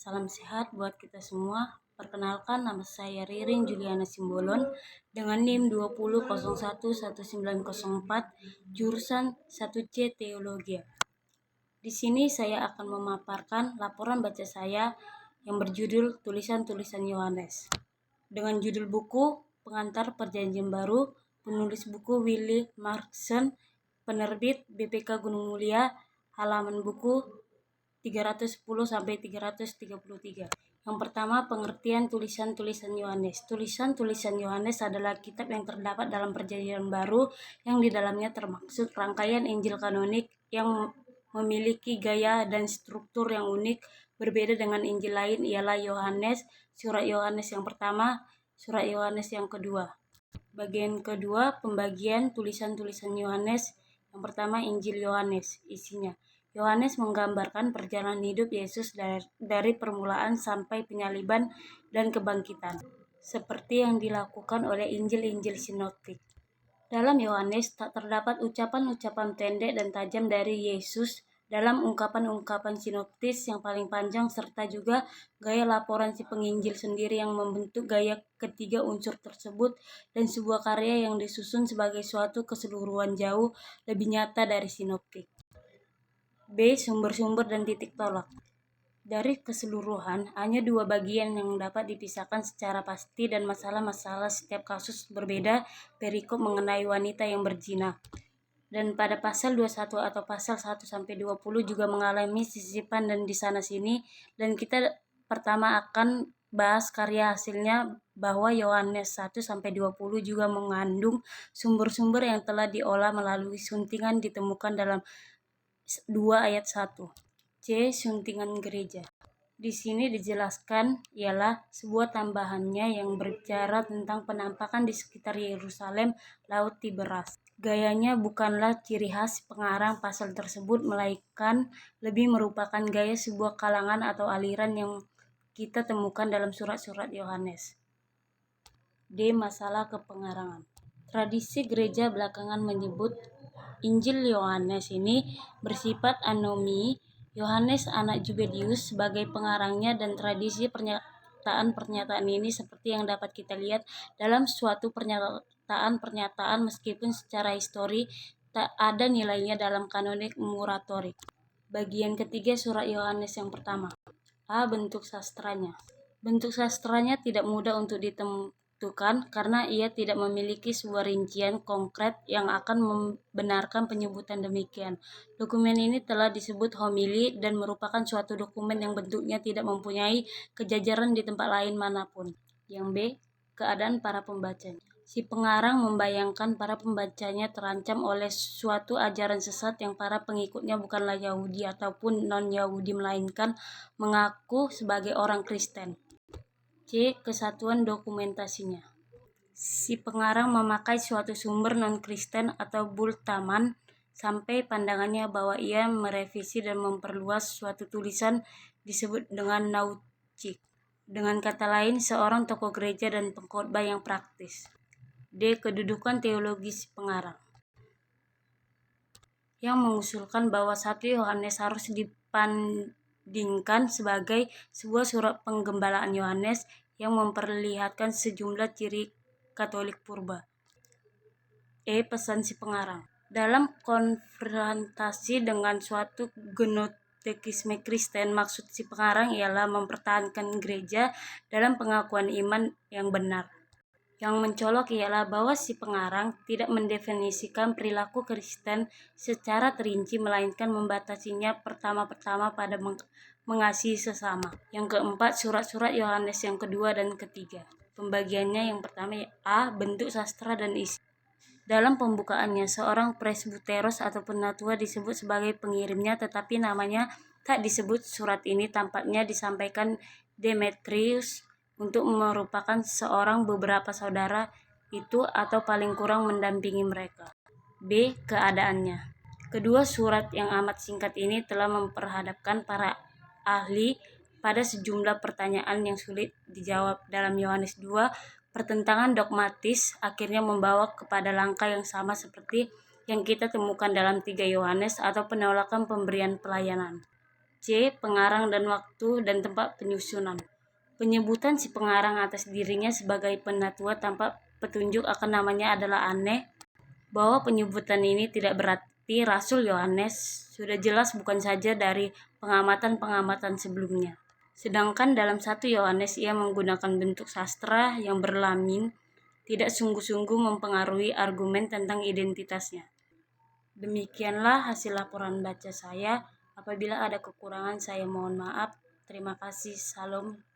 Salam sehat buat kita semua. Perkenalkan, nama saya Ririn Juliana Simbolon dengan NIM 20011904 jurusan 1C Teologi. Di sini saya akan memaparkan laporan baca saya yang berjudul Tulisan-tulisan Yohanes. Dengan judul buku Pengantar Perjanjian Baru, penulis buku Willy Markson, penerbit BPK Gunung Mulia, halaman buku 310 sampai 333. Yang pertama, pengertian tulisan-tulisan Yohanes. Tulisan-tulisan Yohanes adalah kitab yang terdapat dalam Perjanjian Baru yang di dalamnya termaksud rangkaian Injil kanonik yang memiliki gaya dan struktur yang unik, berbeda dengan Injil lain, ialah Yohanes, surat Yohanes yang pertama, surat Yohanes yang kedua. Bagian kedua, pembagian tulisan-tulisan Yohanes. Yang pertama, Injil Yohanes. Isinya, Yohanes menggambarkan perjalanan hidup Yesus dari permulaan sampai penyaliban dan kebangkitan, seperti yang dilakukan oleh Injil-Injil sinoptik. Dalam Yohanes tak terdapat ucapan-ucapan pendek dan tajam dari Yesus dalam ungkapan-ungkapan sinoptis yang paling panjang, serta juga gaya laporan si penginjil sendiri yang membentuk gaya ketiga unsur tersebut, dan sebuah karya yang disusun sebagai suatu keseluruhan jauh lebih nyata dari sinoptik. B. Sumber-sumber dan titik tolak. Dari keseluruhan, hanya dua bagian yang dapat dipisahkan secara pasti, dan masalah-masalah setiap kasus berbeda. Perikop mengenai wanita yang berzina, dan pada pasal 21 atau pasal 1-20 juga mengalami sisipan dan di sana sini, dan kita pertama akan bahas karya hasilnya bahwa Yohanes 1-20 juga mengandung sumber-sumber yang telah diolah melalui suntingan ditemukan dalam 2 ayat 1. C. Suntingan gereja. Di sini dijelaskan ialah sebuah tambahannya yang berbicara tentang penampakan di sekitar Yerusalem, Laut Tiberas. Gayanya bukanlah ciri khas pengarang pasal tersebut, melainkan lebih merupakan gaya sebuah kalangan atau aliran yang kita temukan dalam surat-surat Yohanes. D. Masalah kepengarangan. Tradisi gereja belakangan menyebut Injil Yohanes ini bersifat anomi. Yohanes anak Zebedius sebagai pengarangnya, dan tradisi pernyataan ini seperti yang dapat kita lihat dalam suatu pernyataan meskipun secara histori tak ada nilainya dalam kanonik muratorik. Bagian ketiga surat Yohanes yang pertama. A. Bentuk sastranya. Bentuk sastranya tidak mudah untuk ditentukan karena ia tidak memiliki sebuah rincian konkret yang akan membenarkan penyebutan demikian. Dokumen ini telah disebut homili dan merupakan suatu dokumen yang bentuknya tidak mempunyai kejajaran di tempat lain manapun. Yang B. Keadaan para pembacanya. Si pengarang membayangkan para pembacanya terancam oleh suatu ajaran sesat yang para pengikutnya bukanlah Yahudi ataupun non-Yahudi, melainkan mengaku sebagai orang Kristen. C. Kesatuan dokumentasinya. Si pengarang memakai suatu sumber non-Kristen atau Bultmann sampai pandangannya bahwa ia merevisi dan memperluas suatu tulisan disebut dengan Naucik. Dengan kata lain, seorang tokoh gereja dan pengkhotbah yang praktis. D. Kedudukan teologis pengarang, yang mengusulkan bahwa 1 Yohanes harus dipandingkan sebagai sebuah surat penggembalaan Yohanes yang memperlihatkan sejumlah ciri Katolik purba. E. Pesan si pengarang. Dalam konfrontasi dengan suatu gnotikisme Kristen, maksud si pengarang ialah mempertahankan gereja dalam pengakuan iman yang benar. Yang mencolok ialah bahwa si pengarang tidak mendefinisikan perilaku Kristen secara terinci, melainkan membatasinya pertama-tama pada mengasihi sesama. Yang keempat, surat-surat Yohanes yang kedua dan ketiga. Pembagiannya yang pertama, A. Bentuk sastra dan isi. Dalam pembukaannya, seorang presbuteros atau penatua disebut sebagai pengirimnya, tetapi namanya tak disebut. Surat ini tampaknya disampaikan Demetrius untuk merupakan seorang beberapa saudara itu atau paling kurang mendampingi mereka. B. Keadaannya. Kedua surat yang amat singkat ini telah memperhadapkan para ahli pada sejumlah pertanyaan yang sulit dijawab. Dalam Yohanes 2, pertentangan dogmatis akhirnya membawa kepada langkah yang sama seperti yang kita temukan dalam 3 Yohanes atau penolakan pemberian pelayanan. C. Pengarang dan waktu dan tempat penyusunan. Penyebutan si pengarang atas dirinya sebagai penatua tanpa petunjuk akan namanya adalah aneh. Bahwa penyebutan ini tidak berarti Rasul Yohanes sudah jelas bukan saja dari pengamatan-pengamatan sebelumnya. Sedangkan dalam 1 Yohanes ia menggunakan bentuk sastra yang berlamin, tidak sungguh-sungguh mempengaruhi argumen tentang identitasnya. Demikianlah hasil laporan baca saya. Apabila ada kekurangan saya mohon maaf. Terima kasih. Salam.